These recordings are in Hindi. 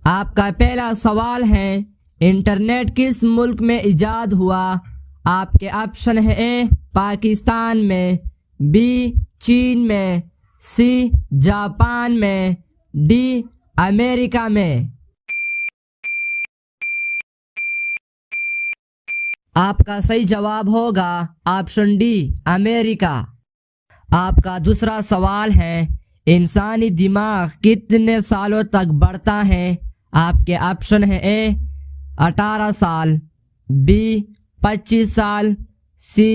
आपका पहला सवाल है, इंटरनेट किस मुल्क में इजाद हुआ? आपके ऑप्शन है ए पाकिस्तान में, बी चीन में, सी जापान में, डी अमेरिका में। आपका सही जवाब होगा ऑप्शन डी अमेरिका। आपका दूसरा सवाल है, इंसानी दिमाग कितने सालों तक बढ़ता है? आपके ऑप्शन है ए 18 साल, बी 25 साल, सी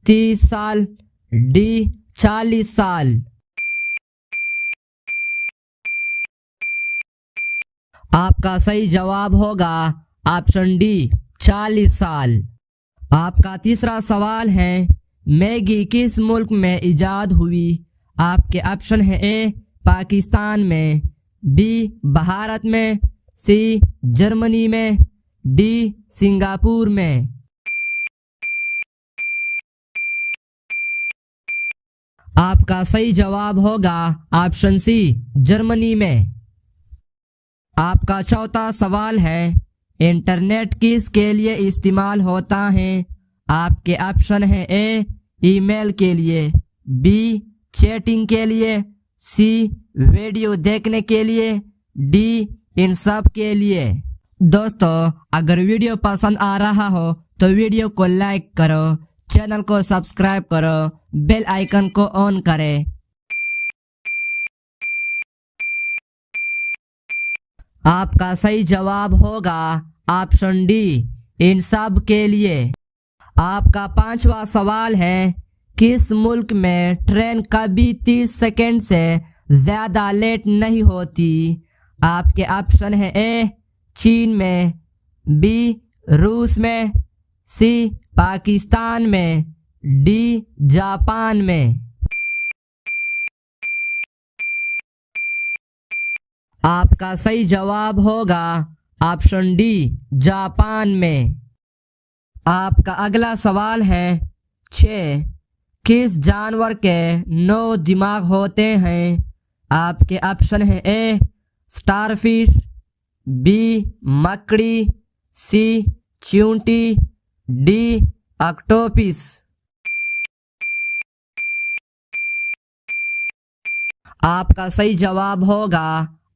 30 साल, डी 40 साल। आपका सही जवाब होगा ऑप्शन डी 40 साल। आपका तीसरा सवाल है, मैगी किस मुल्क में इजाद हुई? आपके ऑप्शन है ए पाकिस्तान में, बी भारत में, सी जर्मनी में, डी सिंगापुर में। आपका सही जवाब होगा ऑप्शन सी जर्मनी में। आपका चौथा सवाल है, इंटरनेट किसके लिए इस्तेमाल होता है? आपके ऑप्शन है ए ईमेल के लिए, बी चैटिंग के लिए, सी वीडियो देखने के लिए, डी इन सब के लिए। दोस्तों, अगर वीडियो पसंद आ रहा हो तो वीडियो को लाइक करो, चैनल को सब्सक्राइब करो, बेल आइकन को ऑन करें। आपका सही जवाब होगा ऑप्शन डी इन सब के लिए। आपका पांचवा सवाल है, किस मुल्क में ट्रेन कभी 30 सेकंड से ज्यादा लेट नहीं होती? आपके ऑप्शन है ए चीन में, बी रूस में, सी पाकिस्तान में, डी जापान में। आपका सही जवाब होगा ऑप्शन डी जापान में। आपका अगला सवाल है, 6 किस जानवर के 9 दिमाग होते हैं? आपके ऑप्शन है ए स्टारफिश, बी मकड़ी, सी चींटी, डी ऑक्टोपस। आपका सही जवाब होगा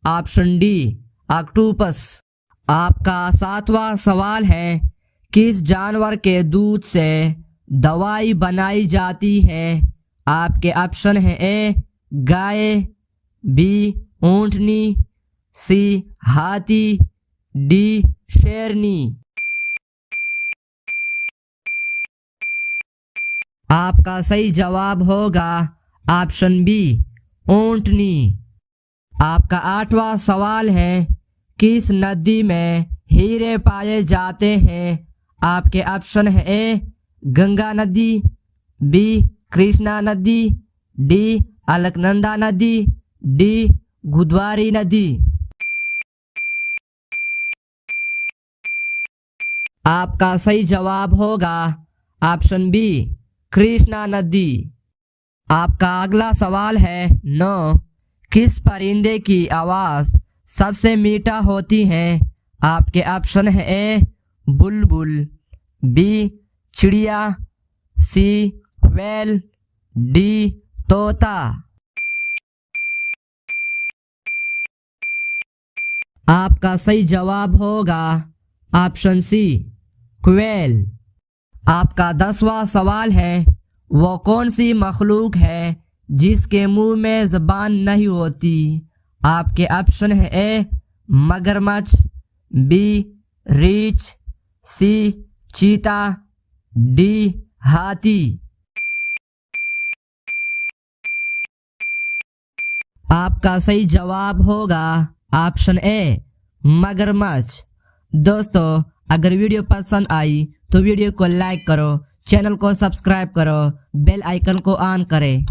ऑप्शन डी ऑक्टोपस। आपका 7वां सवाल है, किस जानवर के दूध से दवाई बनाई जाती है? आपके ऑप्शन है ए गाय, बी ऊंटनी, सी हाथी, डी शेरनी। आपका सही जवाब होगा ऑप्शन बी ऊंटनी। आपका 8वां सवाल है, किस नदी में हीरे पाए जाते हैं? आपके ऑप्शन है ए गंगा नदी, बी कृष्णा नदी, डी अलकनंदा नदी, डी गोदावरी नदी। आपका सही जवाब होगा ऑप्शन बी कृष्णा नदी। आपका अगला सवाल है, 9 किस परिंदे की आवाज़ सबसे मीठा होती है? आपके ऑप्शन है ए बुलबुल, बी चिड़िया, सी व्हेल, डी तोता। आपका सही जवाब होगा ऑप्शन सी क्वेल। आपका 10वां सवाल है, वो कौन सी मखलूक है जिसके मुंह में ज़बान नहीं होती? आपके ऑप्शन है ए मगरमच्छ, बी रीछ, सी चीता, डी हाथी। आपका सही जवाब होगा ऑप्शन ए मगरमच्छ। दोस्तों, अगर वीडियो पसंद आई तो वीडियो को लाइक करो, चैनल को सब्सक्राइब करो, बेल आइकन को ऑन करें।